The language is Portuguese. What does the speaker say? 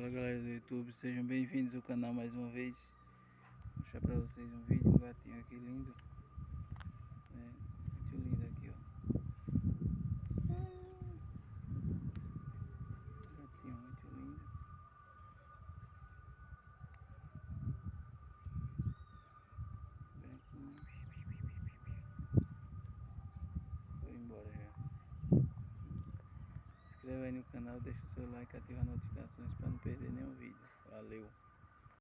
Fala galera do YouTube, sejam bem-vindos ao canal mais uma vez. Vou mostrar pra vocês um vídeo, um gatinho aqui lindo. Muito lindo aqui, ó. Gatinho muito lindo. Branquinho. Foi embora já. Se inscreva aí no canal, deixa o seu like, ativa as notificações para não perder nenhum vídeo. Valeu!